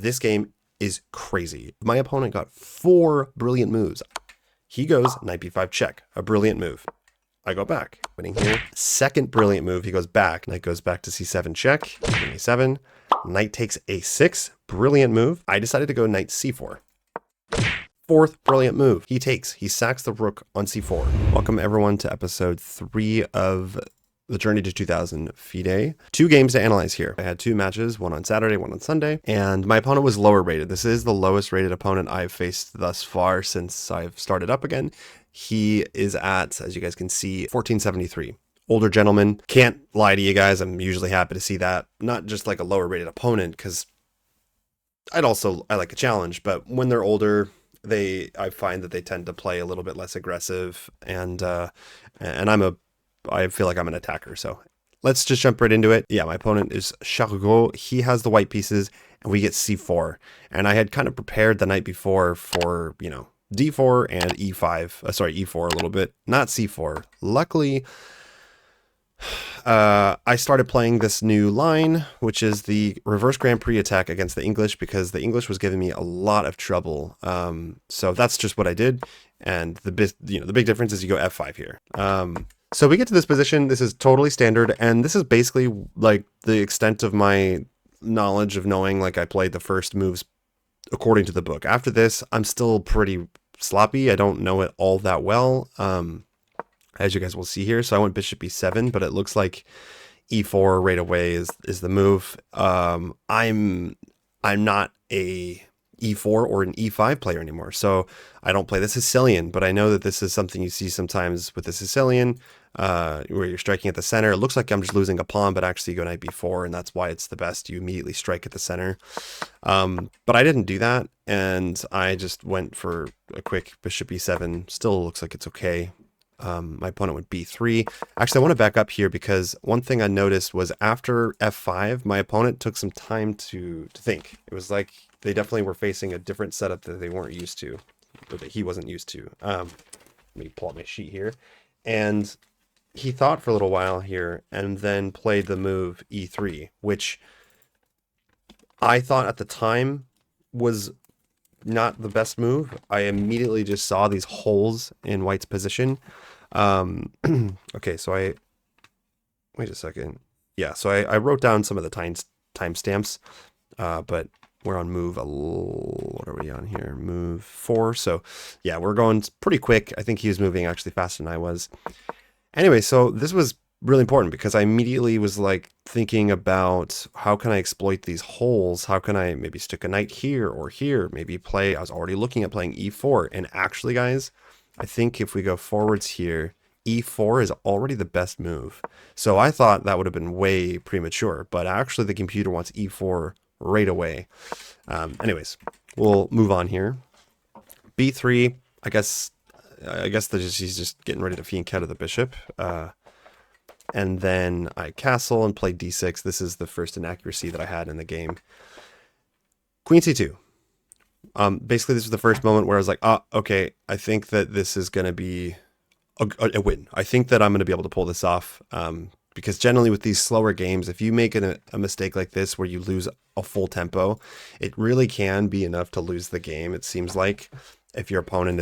This game is crazy. My opponent got 4 brilliant moves. He goes knight b5 check, a brilliant move. I go back, winning here. Second brilliant move, he goes back. Knight goes back to c7 check, a7. Knight takes a6, brilliant move. I decided to go knight c4. Fourth brilliant move, he takes. He sacks the rook on c4. Welcome everyone to episode 3 of the Journey to 2000 FIDE. 2 games to analyze here. I had 2 matches, one on Saturday, one on Sunday, and my opponent was lower rated. This is the lowest rated opponent I've faced thus far since I've started up again. He is at, as you guys can see, 1473. Older gentleman. Can't lie to you guys, I'm usually happy to see that. Not just like a lower rated opponent, because I like a challenge, but when they're older, I find that they tend to play a little bit less aggressive, and I feel like I'm an attacker, so let's just jump right into it. Yeah, my opponent is Chargot. He has the white pieces, and we get c4. And I had kind of prepared the night before for, d4 and e5. E4 a little bit, not c4. Luckily, I started playing this new line, which is the reverse Grand Prix attack against the English, because the English was giving me a lot of trouble. So that's just what I did. And the big difference is you go f5 here. So we get to this position. This is totally standard, and this is basically like the extent of my knowledge of knowing, like, I played the first moves according to the book. After this, I'm still pretty sloppy. I don't know it all that well, as you guys will see here. So I went bishop e7, but it looks like e4 right away is the move. I'm not a e4 or an e5 player anymore, so I don't play the Sicilian, but I know that this is something you see sometimes with the Sicilian, where you're striking at the center. It looks like I'm just losing a pawn, but actually you go knight b4, and that's why it's the best. You immediately strike at the center. But I didn't do that, and I just went for a quick bishop e7. Still looks like it's okay. My opponent went b3. Actually, I want to back up here, because one thing I noticed was after f5, my opponent took some time to think. It was like they definitely were facing a different setup that they weren't used to, or that he wasn't used to. Let me pull up my sheet here. And he thought for a little while here, and then played the move e3, which I thought at the time was not the best move. I immediately just saw these holes in white's position. Okay, so wait a second. Yeah, so I wrote down some of the timestamps, but we're on move what are we on here? Move 4. So yeah, we're going pretty quick. I think he was moving actually faster than I was. Anyway, so this was really important, because I immediately was like thinking about how can I exploit these holes? How can I maybe stick a knight here or here? Maybe I was already looking at playing e4. And actually, guys, I think if we go forwards here, e4 is already the best move. So I thought that would have been way premature, but actually the computer wants e4 right away. Anyways, we'll move on here. b3, I guess he's just getting ready to fianchetto out of the bishop. And then I castle and play d6. This is the first inaccuracy that I had in the game. Queen c2. Basically, this was the first moment where I was like, okay, I think that this is going to be a win. I think that I'm going to be able to pull this off. Because generally with these slower games, if you make a mistake like this where you lose a full tempo, it really can be enough to lose the game, it seems like, if your opponent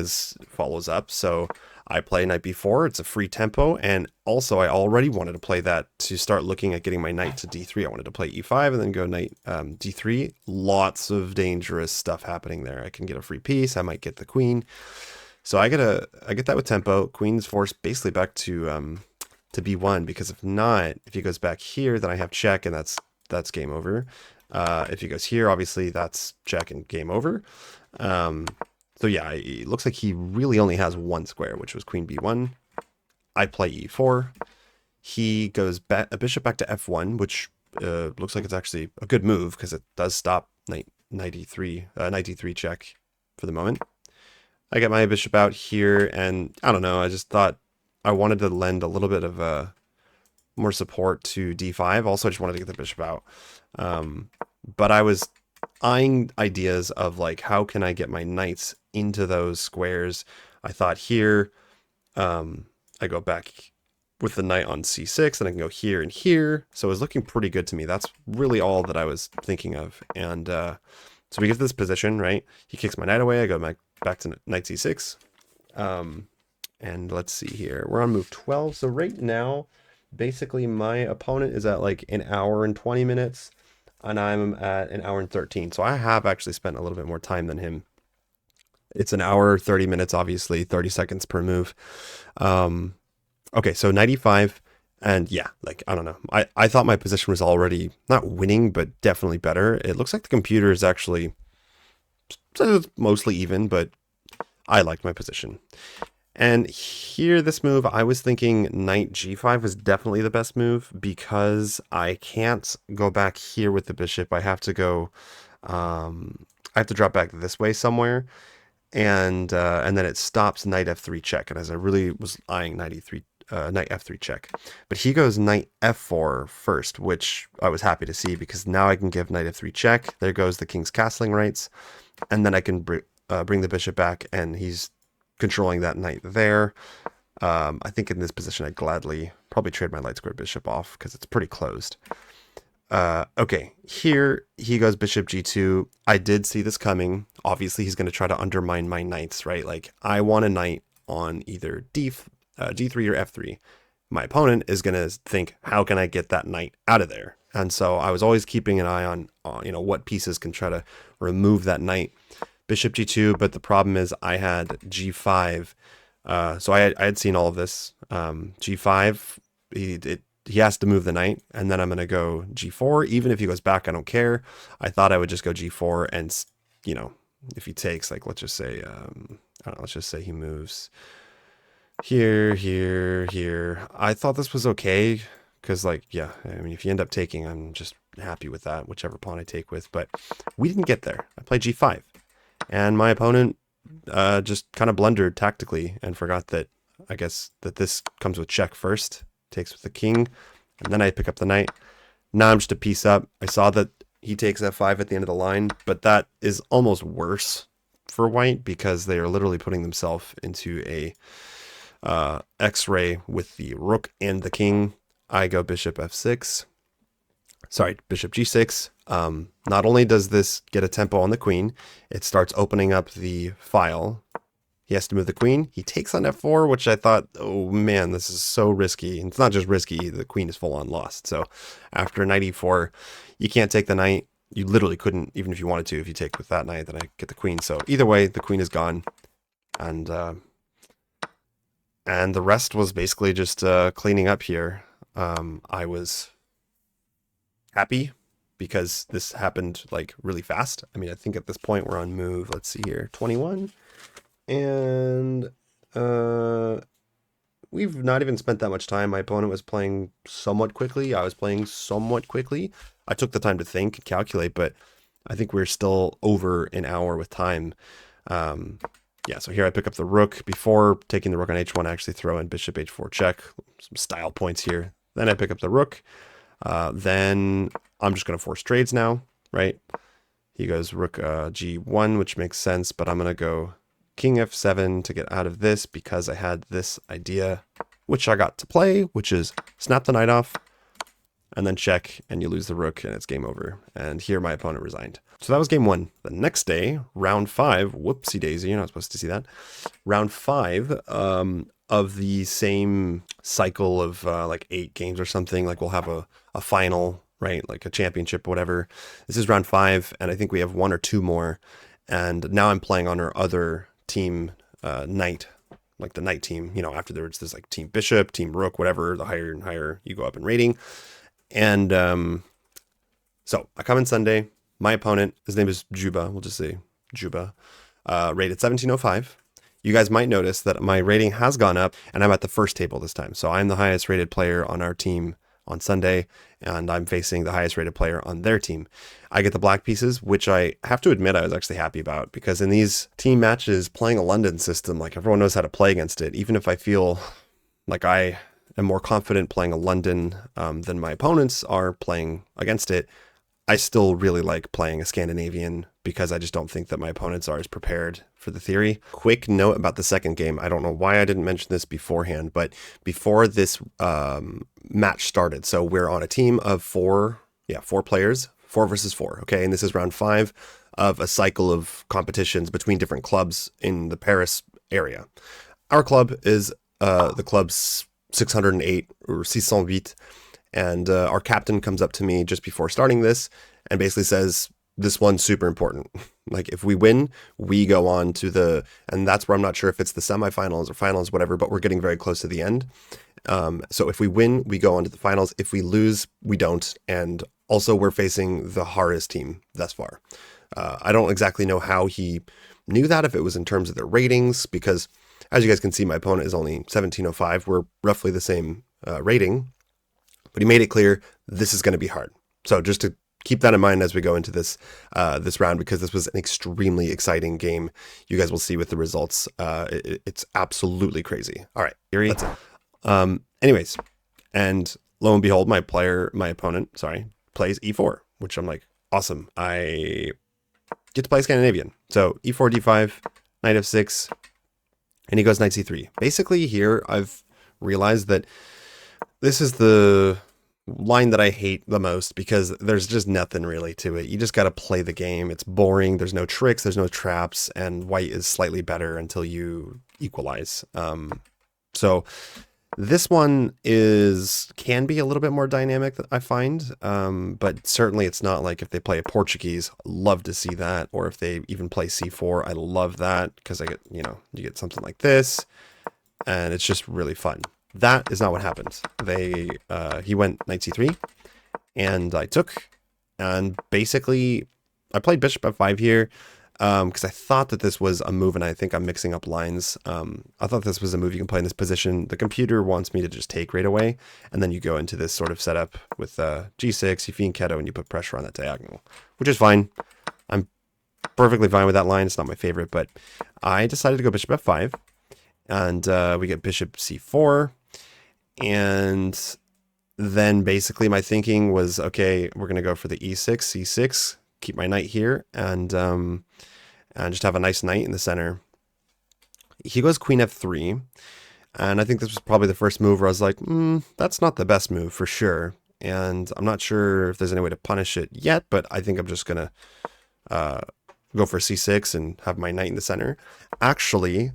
follows up. So I play knight b4. It's a free tempo, and also I already wanted to play that to start looking at getting my knight to d3. I wanted to play e5 and then go knight d3. Lots of dangerous stuff happening there. I can get a free piece. I might get the queen. So I get that with tempo. Queen's forced basically back to b1, because if not, if he goes back here, then I have check, and that's game over. If he goes here, obviously that's check and game over. So yeah, it looks like he really only has one square, which was queen b1. I play e4. He goes a bishop back to f1, which looks like it's actually a good move, because it does stop knight d3 check for the moment. I get my bishop out here, and I don't know, I just thought I wanted to lend a little bit of more support to d5. Also, I just wanted to get the bishop out. But I was eyeing ideas of like, how can I get my knights into those squares? I thought here, I go back with the knight on c6, and I can go here and here. So it was looking pretty good to me. That's really all that I was thinking of. And So we get to this position, right? He kicks my knight away. I go back to knight c6. And let's see here. We're on move 12. So right now, basically my opponent is at like an hour and 20 minutes, and I'm at an hour and 13. So I have actually spent a little bit more time than him. It's an hour, 30 minutes, obviously, 30 seconds per move. Okay, so 95. And yeah, like, I don't know. I thought my position was already not winning, but definitely better. It looks like the computer is actually mostly even, but I liked my position. And here, this move, I was thinking knight g5 was definitely the best move because I can't go back here with the bishop. I have to go, I have to drop back this way somewhere. And then it stops knight f3 check. And as I really was eyeing knight f3 check. But he goes knight f4 first, which I was happy to see because now I can give knight f3 check. There goes the king's castling rights. And then I can bring the bishop back, and he's controlling that knight there. I think in this position I'd gladly probably trade my light square bishop off because it's pretty closed. Okay, here he goes bishop g2. I did see this coming. Obviously, he's going to try to undermine my knights, right? Like, I want a knight on either d3 or f3. My opponent is going to think, how can I get that knight out of there? And so I was always keeping an eye on what pieces can try to remove that knight. Bishop g2, but the problem is I had g5. So I had seen all of this. G5, he has to move the knight, and then I'm going to go g4. Even if he goes back, I don't care. I thought I would just go g4, and, if he takes, like, let's just say, I don't know, let's just say he moves here, here, here. I thought this was okay, because, like, yeah, I mean, if you end up taking, I'm just happy with that, whichever pawn I take with, but we didn't get there. I played g5, and my opponent just kind of blundered tactically and forgot that, I guess, that this comes with check first. Takes with the king, and then I pick up the knight. Now I'm just a piece up. I saw that he takes f5 at the end of the line, but that is almost worse for white because they are literally putting themselves into a x-ray with the rook and the king. I go bishop f6. Sorry, bishop g6. Not only does this get a tempo on the queen, it starts opening up the file. He has to move the queen. He takes on f4, which I thought, oh man, this is so risky. And it's not just risky, the queen is full on lost. So after knight e4, you can't take the knight. You literally couldn't, even if you wanted to. If you take with that knight, then I get the queen. So either way, the queen is gone. And the rest was basically just cleaning up here. I was happy because this happened like really fast. I mean, I think at this point we're on move, let's see here, 21. And we've not even spent that much time. My opponent was playing somewhat quickly. I was playing somewhat quickly. I took the time to think and calculate, but I think we're still over an hour with time. Yeah, so here I pick up the rook. Before taking the rook on h1, I actually throw in bishop h4 check. Some style points here. Then I pick up the rook. Then I'm just going to force trades now, right? He goes rook g1, which makes sense, but I'm going to go king f7 to get out of this because I had this idea, which I got to play, which is snap the knight off and then check, and you lose the rook and it's game over. And here my opponent resigned. So that was game one. The next day, round 5, whoopsie daisy, you're not supposed to see that. Round 5 of the same cycle of like 8 games or something. Like we'll have a final, right? Like a championship, whatever. This is round 5, and I think we have 1 or 2 more. And now I'm playing on our other team knight, like the knight team. Afterwards there's like team bishop, team rook, whatever. The higher and higher you go up in rating. And so I come in Sunday. My opponent, his name is Juba, we'll just say Juba, rated 1705. You guys might notice that my rating has gone up, and I'm at the first table this time. So I'm the highest rated player on our team on Sunday, and I'm facing the highest rated player on their team. I get the black pieces, which I have to admit I was actually happy about, because in these team matches, playing a London system, like everyone knows how to play against it. Even if I feel like I am more confident playing a London than my opponents are playing against it, I still really like playing a Scandinavian because I just don't think that my opponents are as prepared for the theory. Quick note about the second game. I don't know why I didn't mention this beforehand, but before this match started, so we're on a team of 4 players, 4 versus 4. Okay, and this is round 5. of a cycle of competitions between different clubs in the Paris area. Our club is the club's 608 or 608, and our captain comes up to me just before starting this and basically says, this one's super important. Like if we win, we go on to and that's where I'm not sure if it's the semifinals or finals, whatever, but we're getting very close to the end. So if we win, we go on to the finals. If we lose, we don't. And also we're facing the hardest team thus far. I don't exactly know how he knew that, if it was in terms of their ratings, because as you guys can see, my opponent is only 1705. We're roughly the same rating, but he made it clear this is going to be hard. So just to keep that in mind as we go into this this round, because this was an extremely exciting game. You guys will see with the results. It's absolutely crazy. All right, Erie. That's it. Anyways, and lo and behold, my opponent, plays e4, which I'm like, awesome. I get to play Scandinavian. So e4, d5, knight f6, and he goes knight c3. Basically here, I've realized that this is the line that I hate the most, because there's just nothing really to it. You just got to play the game. It's boring. There's no tricks. There's no traps, and white is slightly better until you equalize. So this one can be a little bit more dynamic, I find, but certainly it's not like if they play a Portuguese, love to see that, or if they even play c4, I love that, because I get, you get something like this, and it's just really fun. That is not what happened. He went knight c3, and I took, and basically I played bishop f5 here, because I thought that this was a move, and I think I'm mixing up lines. I thought this was a move you can play in this position. The computer wants me to just take right away, and then you go into this sort of setup with g6, you fianchetto, and you put pressure on that diagonal, which is fine. I'm perfectly fine with that line. It's not my favorite, but I decided to go bishop f5, and we get bishop c4. And then basically my thinking was, okay, we're going to go for the e6, c6, keep my knight here, and just have a nice knight in the center. He goes queen f3, and I think this was probably the first move where I was like, that's not the best move for sure. And I'm not sure if there's any way to punish it yet, but I think I'm just going to go for c6 and have my knight in the center. Actually,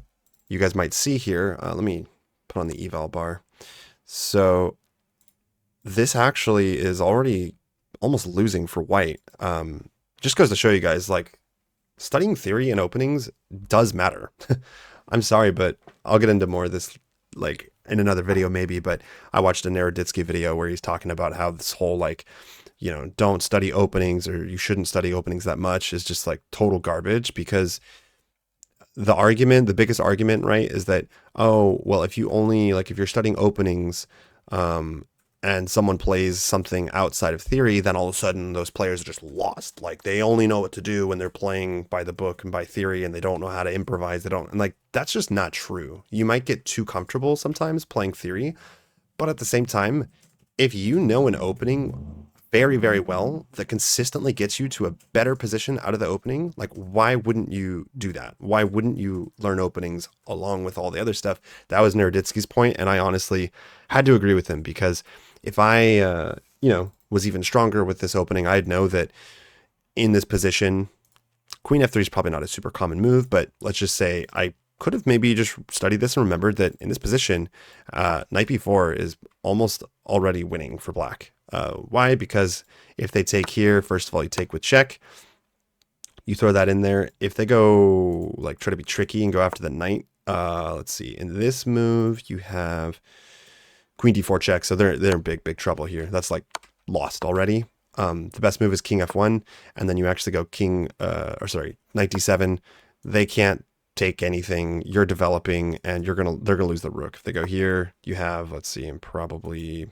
you guys might see here, let me put on the eval bar. So this actually is already almost losing for white. Just goes to show you guys, like, studying theory and openings does matter. I'm sorry, but I'll get into more of this, like, in another video maybe, but I watched a Naroditsky video where he's talking about how this whole, like, don't study openings, or you shouldn't study openings that much, is just, like, total garbage, because the biggest argument, right, is that, oh, well, if you're studying openings, and someone plays something outside of theory, then all of a sudden those players are just lost. Like, they only know what to do when they're playing by the book and by theory, and they don't know how to improvise. And like, that's just not true. You might get too comfortable sometimes playing theory, but at the same time, if you know an opening very, very well that consistently gets you to a better position out of the opening, like, why wouldn't you do that? Why wouldn't you learn openings along with all the other stuff? That was Naroditsky's point, and I honestly had to agree with him, because if I was even stronger with this opening, I'd know that in this position, queen f3 is probably not a super common move, but let's just say I could have maybe just studied this and remembered that in this position, knight b4 is almost already winning for black. Why? Because if they take here, first of all, you take with check. You throw that in there. If they go, like, try to be tricky and go after the knight, let's see. In this move, you have queen d4 check, so they're in big trouble here. That's, like, lost already. The best move is king f1, and then you actually go knight d7. They can't take anything. You're developing, and they're gonna lose the rook. If they go here, you have, let's see, and probably,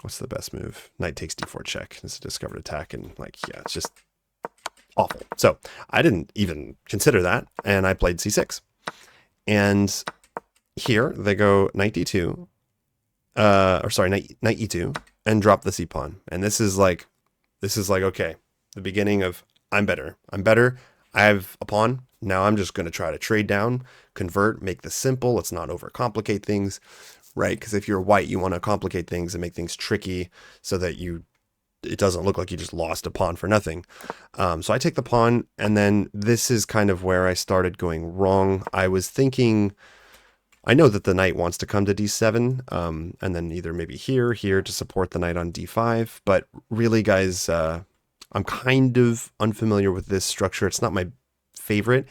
what's the best move? Knight takes d4 check. It's a discovered attack, and, like, yeah, it's just awful. So I didn't even consider that, and I played c6. And here they go knight d2, knight e2, and drop the c pawn. And this is like, okay, the beginning of I'm better. I have a pawn. Now I'm just going to try to trade down, convert, make this simple. Let's not overcomplicate things, right? Because if you're white, you want to complicate things and make things tricky so that you it doesn't look like you just lost a pawn for nothing. So I take the pawn, and then this is kind of where I started going wrong. I was thinking, I know that the knight wants to come to d7, and then either maybe here to support the knight on d5. But really, guys, I'm kind of unfamiliar with this structure. It's not my favorite.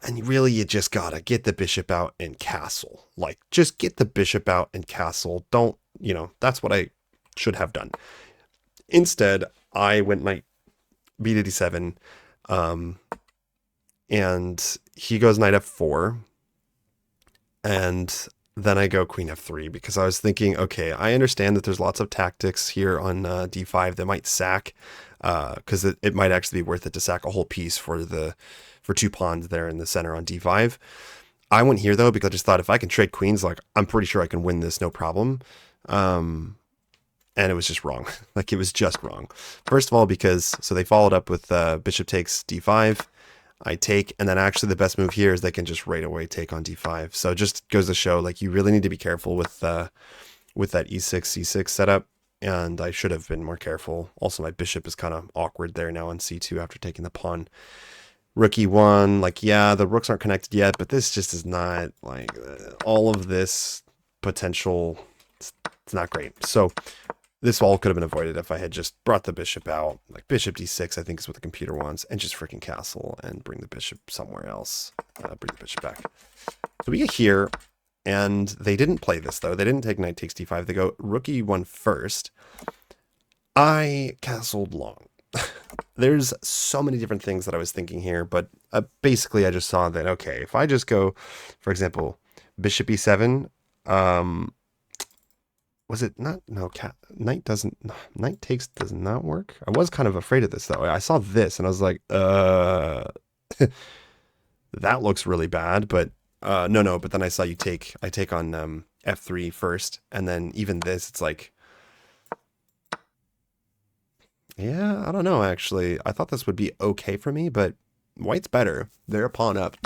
And really, you just gotta get the bishop out and castle. Like, just get the bishop out and castle. Don't, that's what I should have done. Instead, I went knight b to d7, and he goes knight f4, and then I go queen f3 because I was thinking, okay, I understand that there's lots of tactics here on d5 that might sack, because it might actually be worth it to sack a whole piece for 2 pawns there in the center on d5. I went here though because I just thought if I can trade queens, like I'm pretty sure I can win this no problem. And it was just wrong. Like it was just wrong. First of all, because so they followed up with bishop takes d5. I take, and then actually the best move here is they can just right away take on d5. So it just goes to show like you really need to be careful with that e6 c6 setup. And I should have been more careful. Also, my bishop is kind of awkward there now on c2 after taking the pawn. Rook e1, like, yeah, the rooks aren't connected yet, but this just is not, like, all of this potential, it's not great. So this all could have been avoided if I had just brought the bishop out. Like, bishop d6, I think is what the computer wants, and just freaking castle and bring the bishop somewhere else. Bring the bishop back. So we get here, and they didn't play this, though. They didn't take knight takes d5. They go rook e1 first. I castled long. There's so many different things that I was thinking here, but basically I just saw that, okay, if I just go, for example, bishop e7, was it not? No, knight takes does not work. I was kind of afraid of this though. I saw this and I was like, that looks really bad, but no, but then I saw I take on f3 first, and then even this, it's like, yeah, I don't know, actually. I thought this would be okay for me, but white's better. They're a pawn up.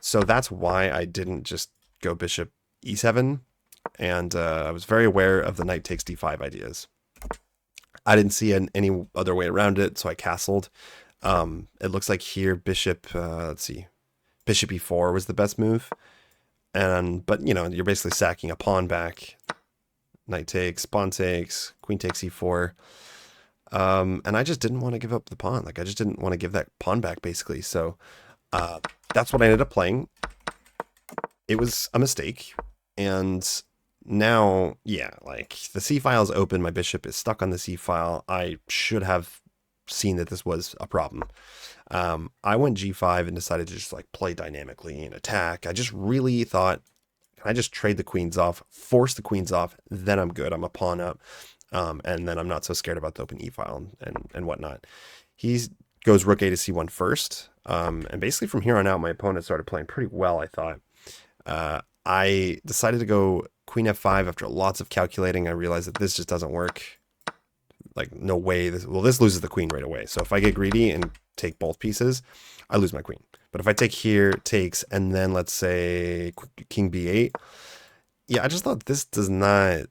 So that's why I didn't just go bishop e7. And I was very aware of the knight takes d5 ideas. I didn't see any other way around it, so I castled. It looks like here bishop, let's see, bishop e4 was the best move. But, you're basically sacking a pawn back. Knight takes, pawn takes, queen takes e4. And I just didn't want to give up the pawn. Like, I just didn't want to give that pawn back, basically. So that's what I ended up playing. It was a mistake. And now, yeah, like, the c-file is open. My bishop is stuck on the c-file. I should have seen that this was a problem. I went g5 and decided to just, like, play dynamically and attack. I just really thought, can I just trade the queens off, force the queens off, then I'm good. I'm a pawn up. And then I'm not so scared about the open e-file and whatnot. He goes rook a to c1 first. And basically from here on out, my opponent started playing pretty well, I thought. I decided to go queen f5 after lots of calculating. I realized that this just doesn't work. Like, no way. This loses the queen right away. So if I get greedy and take both pieces, I lose my queen. But if I take here, takes, and then let's say king b8, yeah, I just thought this does not,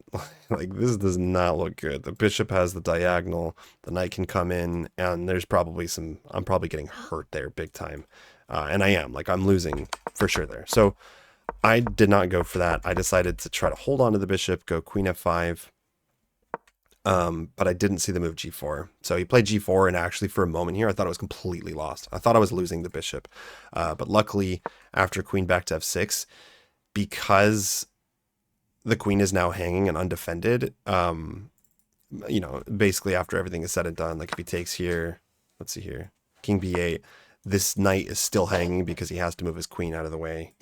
like, this does not look good. The bishop has the diagonal, the knight can come in, and there's probably I'm probably getting hurt there big time. And I am, like, I'm losing for sure there. So I did not go for that. I decided to try to hold on to the bishop, go queen f5. But I didn't see the move g4. So he played g4, and actually for a moment here, I thought I was completely lost. I thought I was losing the bishop. But luckily, after queen back to f6, because the queen is now hanging and undefended, basically after everything is said and done, like if he takes here, let's see here, king b8, this knight is still hanging because he has to move his queen out of the way.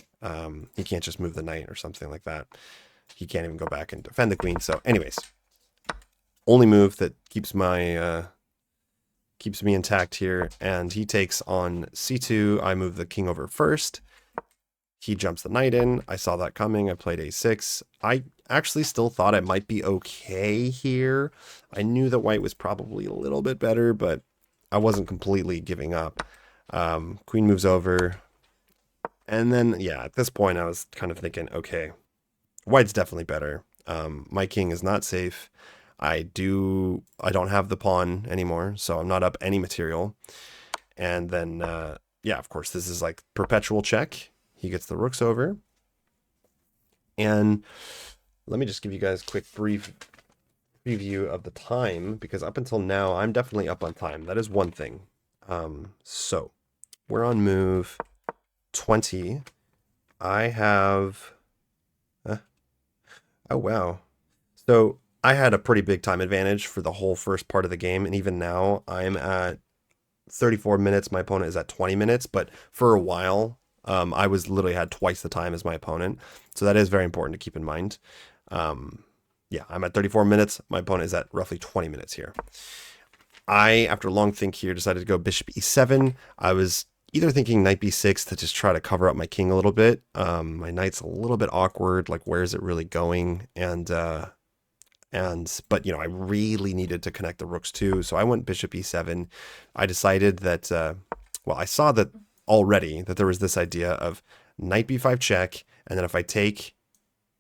He can't just move the knight or something like that. He can't even go back and defend the queen. So anyways, only move that keeps me intact here. And he takes on c2. I move the king over first. He jumps the knight in. I saw that coming. I played a6. I actually still thought it might be okay here. I knew that white was probably a little bit better, but I wasn't completely giving up. Queen moves over. And then, yeah, at this point, I was kind of thinking, okay, white's definitely better. My king is not safe. I don't have the pawn anymore, so I'm not up any material. And then, yeah, of course, this is like perpetual check. He gets the rooks over. And let me just give you guys a quick brief preview of the time, because up until now, I'm definitely up on time. That is one thing. So we're on move 20. I have, oh wow. So I had a pretty big time advantage for the whole first part of the game, and even now I'm at 34 minutes. My opponent is at 20 minutes, but for a while, I was literally had twice the time as my opponent. So that is very important to keep in mind. Yeah, I'm at 34 minutes. My opponent is at roughly 20 minutes here. I, after a long think here, decided to go bishop e7. I was either thinking knight b6 to just try to cover up my king a little bit. My knight's a little bit awkward. Like, where is it really going? But I really needed to connect the rooks too, so I went bishop e7. I decided that, well, I saw that already that there was this idea of knight b5 check, and then if I take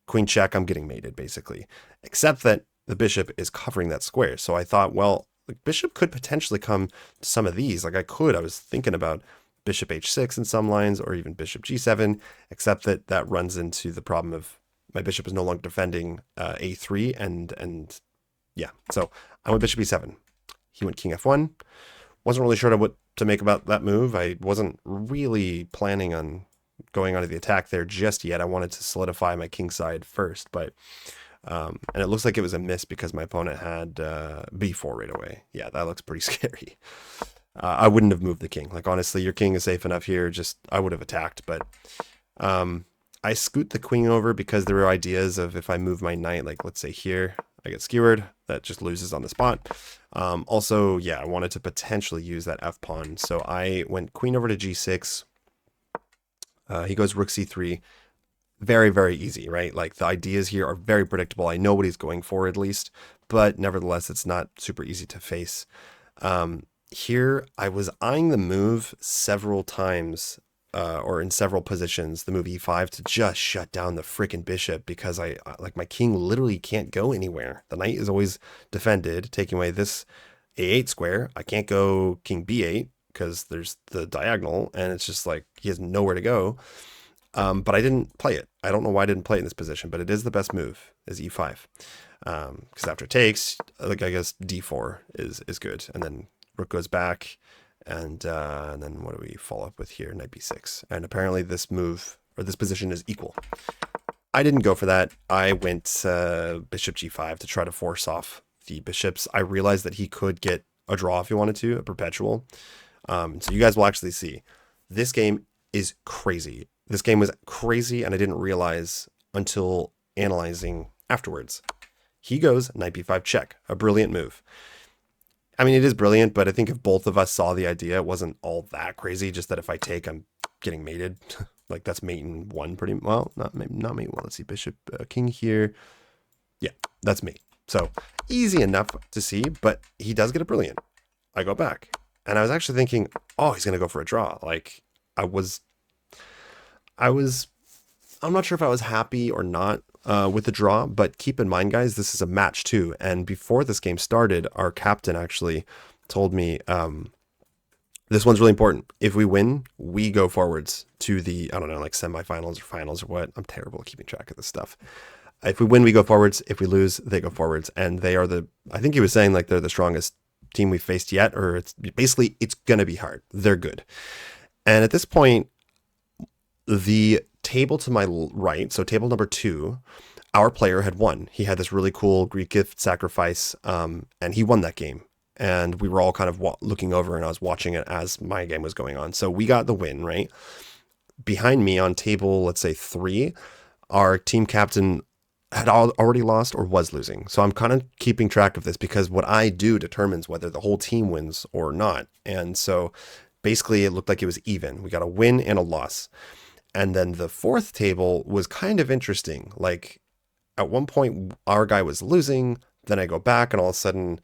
queen check, I'm getting mated basically. Except that the bishop is covering that square, so I thought, well, the bishop could potentially come to some of these. Like I was thinking about bishop h6 in some lines, or even bishop g7, except that that runs into the problem of my bishop is no longer defending a3, and yeah, so I went bishop e7. He went king f1. Wasn't really sure what to make about that move. I wasn't really planning on going onto the attack there just yet. I wanted to solidify my king side first, but and it looks like it was a miss because my opponent had b4 right away. Yeah, that looks pretty scary. I wouldn't have moved the king. Like, honestly, your king is safe enough here. Just, I would have attacked, but I scoot the queen over because there were ideas of if I move my knight, like let's say here, I get skewered, that just loses on the spot. Also, yeah, I wanted to potentially use that f pawn, so I went queen over to g6. He goes rook c3. Very, very easy, right? Like, the ideas here are very predictable. I know what he's going for at least, but nevertheless, it's not super easy to face. Here, I was eyeing the move several times, or in several positions, the move e5 to just shut down the freaking bishop, because like, my king literally can't go anywhere. The knight is always defended, taking away this a8 square. I can't go king b8 because there's the diagonal, and it's just like he has nowhere to go. But I didn't play it. I don't know why I didn't play it in this position, but it is the best move, is e5. Because after takes, like, I guess d4 is good, and then rook goes back, and then what do we follow up with here? Knight b6. And apparently this move, or this position, is equal. I didn't go for that. I went bishop g5 to try to force off the bishops. I realized that he could get a draw if he wanted to, a perpetual. So you guys will actually see. This game is crazy. This game was crazy, and I didn't realize until analyzing afterwards. He goes knight b5 check, a brilliant move. I mean, it is brilliant, but I think if both of us saw the idea, it wasn't all that crazy. Just that if I take, I'm getting mated. Like, that's mate in one pretty well. Not mate one. Let's see, bishop king here. Yeah, that's mate. So easy enough to see, but he does get a brilliant. I go back, and I was actually thinking, oh, he's gonna go for a draw. Like, I'm not sure if I was happy or not with the draw, but keep in mind, guys, this is a match too. And before this game started, our captain actually told me, this one's really important. If we win, we go forwards to the, I don't know, like semifinals or finals or what. I'm terrible at keeping track of this stuff. If we win, we go forwards. If we lose, they go forwards. And they are I think he was saying like they're the strongest team we've faced yet, or it's going to be hard. They're good. And at this point, the table to my right, so table number 2, our player had won. He had this really cool Greek gift sacrifice, and he won that game. And we were all kind of looking over, and I was watching it as my game was going on. So we got the win, right? Behind me on table, let's say 3, our team captain had already lost or was losing. So I'm kind of keeping track of this because what I do determines whether the whole team wins or not. And so basically it looked like it was even. We got a win and a loss. And then the 4th table was kind of interesting. Like, at one point our guy was losing, then I go back, and all of a sudden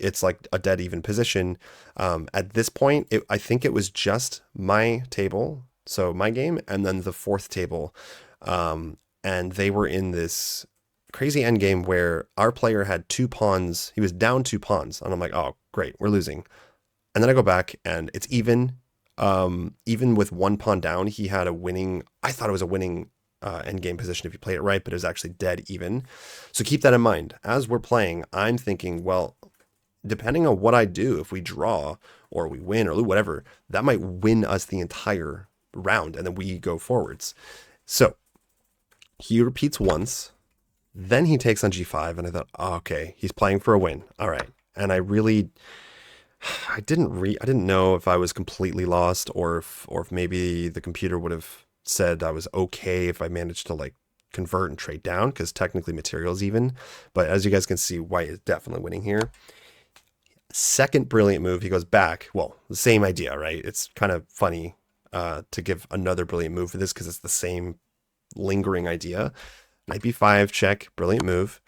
it's like a dead even position. At this point, I think it was just my table, so my game, and then the 4th table. And they were in this crazy endgame where our player had 2 pawns. He was down 2 pawns, and I'm like, oh, great, we're losing. And then I go back and it's even. Even with 1 pawn down, he had a winning. I thought it was a winning endgame position if you play it right, but it was actually dead even. So keep that in mind. As we're playing, I'm thinking, well, depending on what I do, if we draw or we win or whatever, that might win us the entire round, and then we go forwards. So he repeats once, then he takes on g5, and I thought, oh, okay, he's playing for a win. All right, and I didn't know if I was completely lost or if maybe the computer would have said I was okay if I managed to like convert and trade down, because technically material's even. But as you guys can see, white is definitely winning here. Second brilliant move, he goes back. Well, the same idea, right? It's kind of funny to give another brilliant move for this because it's the same lingering idea. Knight b5 check, brilliant move.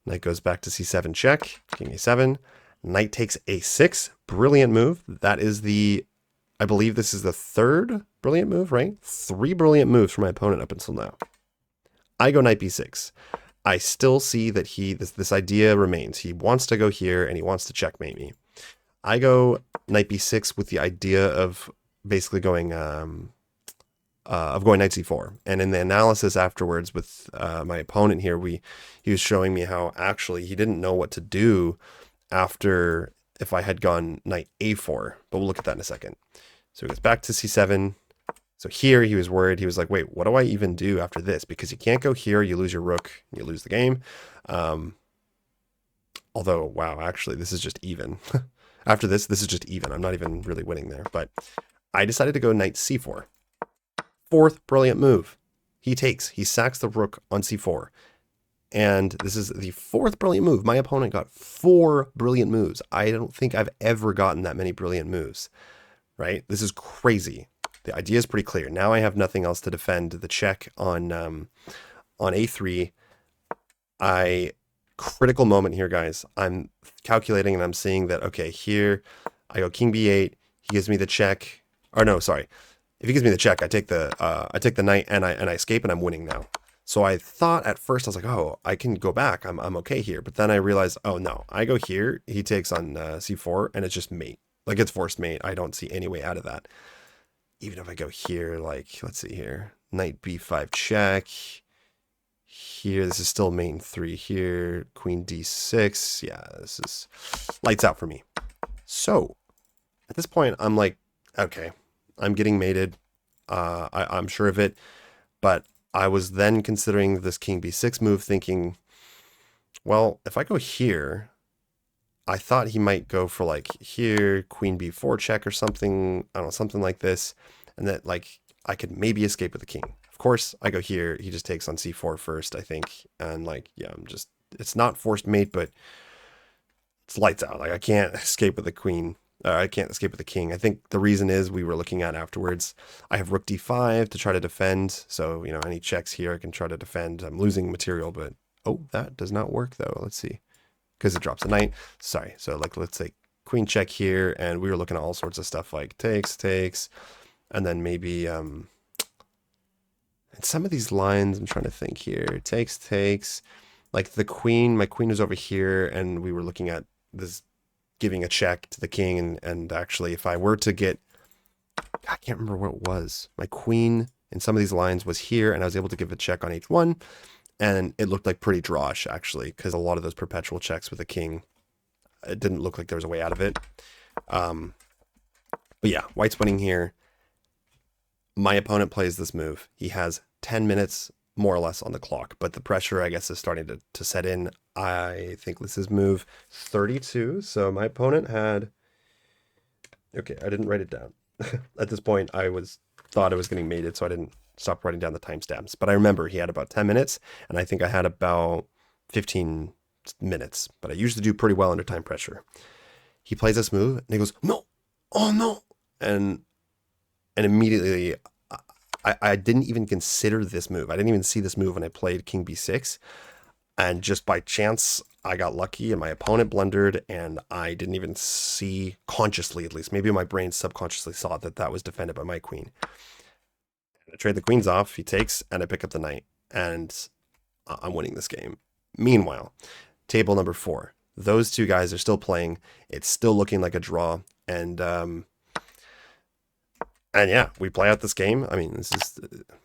Knight goes back to c7 check, king a7. Knight takes a6, brilliant move. That is I believe this is the third brilliant move, right? 3 brilliant moves for my opponent up until now. I go knight b6. I still see that this idea remains. He wants to go here and he wants to checkmate me. I go knight b6 with the idea of basically going knight c4. And in the analysis afterwards with my opponent here, he was showing me how actually he didn't know what to do after if I had gone knight a4, but we'll look at that in a second. So he goes back to c7. So here he was worried. He was like, wait, what do I even do after this? Because you can't go here. You lose your rook. You lose the game. Although, wow, actually, this is just even. After this is just even. I'm not even really winning there. But I decided to go knight c4. Fourth brilliant move. He sacks the rook on c4. And this is the fourth brilliant move. My opponent got 4 brilliant moves. I don't think I've ever gotten that many brilliant moves, right? This is crazy. The idea is pretty clear. Now I have nothing else to defend the check on a3. Critical moment here, guys. I'm calculating and I'm seeing that, okay, here I go king b8. He gives me the check. Or no, sorry. If he gives me the check, I take the knight and I escape and I'm winning now. So I thought at first, I was like, oh, I can go back. I'm okay here. But then I realized, oh no, I go here. He takes on c4 and it's just mate. Like it's forced mate. I don't see any way out of that. Even if I go here, like, let's see here. Knight b5 check. Here, this is still main 3 here. Queen d6. Yeah, this is lights out for me. So at this point, I'm like, okay, I'm getting mated. I'm sure of it. But I was then considering this king b6 move, thinking, well, if I go here, I thought he might go for like here, queen b4 check or something. I don't know, something like this. And that like I could maybe escape with the king. Of course, I go here. He just takes on c4 first, I think. And like, yeah, it's not forced mate, but it's lights out. Like I can't escape with the queen. I can't escape with the king. I think the reason is we were looking at afterwards. I have rook d5 to try to defend. So, you know, any checks here I can try to defend. I'm losing material, but oh, that does not work though. Let's see. Because it drops a knight. Sorry. So like, let's say queen check here. And we were looking at all sorts of stuff like takes. And then maybe, and some of these lines, I'm trying to think here. Takes. Like the queen, my queen was over here. And we were looking at this giving a check to the king, and actually if I were to get, I can't remember what it was. My queen in some of these lines was here, and I was able to give a check on h1, and it looked like pretty drawish actually, because a lot of those perpetual checks with the king, it didn't look like there was a way out of it. But yeah, white's winning here. My opponent plays this move. He has 10 minutes more or less on the clock, but the pressure, I guess, is starting to set in. I think this is move 32. So my opponent had, okay, I didn't write it down. At this point, thought I was getting mated, so I didn't stop writing down the timestamps. But I remember he had about 10 minutes, and I think I had about 15 minutes. But I usually do pretty well under time pressure. He plays this move, and he goes, no, oh no, and immediately I didn't even consider this move. I didn't even see this move when I played king b6. And just by chance, I got lucky and my opponent blundered, and I didn't even see, consciously at least, maybe my brain subconsciously saw that was defended by my queen. I trade the queens off, he takes, and I pick up the knight. And I'm winning this game. Meanwhile, table number 4. Those two guys are still playing. It's still looking like a draw. And yeah, we play out this game. I mean,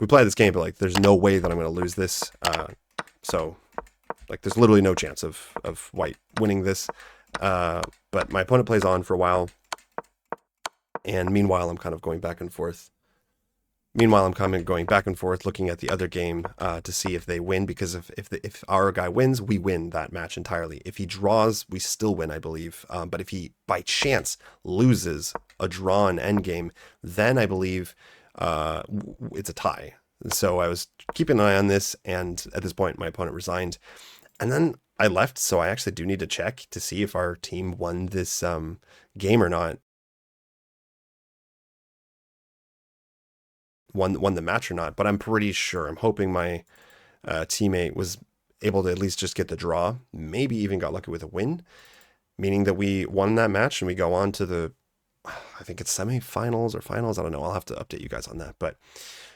we play this game, but like, there's no way that I'm going to lose this. So like, there's literally no chance of white winning this. But my opponent plays on for a while. And meanwhile, I'm kind of going back and forth. Going back and forth, looking at the other game to see if they win, because if our guy wins, we win that match entirely. If he draws, we still win, I believe. But if he by chance loses a drawn endgame, then I believe it's a tie. So I was keeping an eye on this, and at this point, my opponent resigned, and then I left. So I actually do need to check to see if our team won this game or not. Won the match or not, but I'm pretty sure. I'm hoping my teammate was able to at least just get the draw, maybe even got lucky with a win, meaning that we won that match and we go on to the, I think it's semifinals or finals. I don't know. I'll have to update you guys on that. But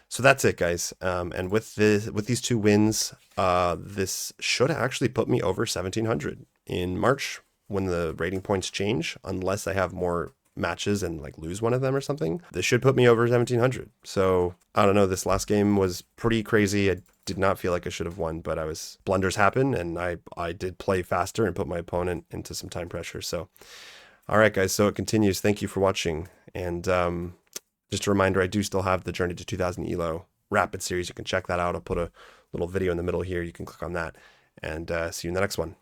so that's it, guys. And with these 2 wins, this should actually put me over 1700 in March when the rating points change, unless I have more matches and like lose one of them or something. This should put me over 1700. So I don't know. This last game was pretty crazy. I did not feel like I should have won, but blunders happen, and I did play faster and put my opponent into some time pressure. So all right, guys. So it continues. Thank you for watching. And just a reminder, I do still have the Journey to 2000 Elo Rapid series. You can check that out. I'll put a little video in the middle here. You can click on that, and see you in the next one.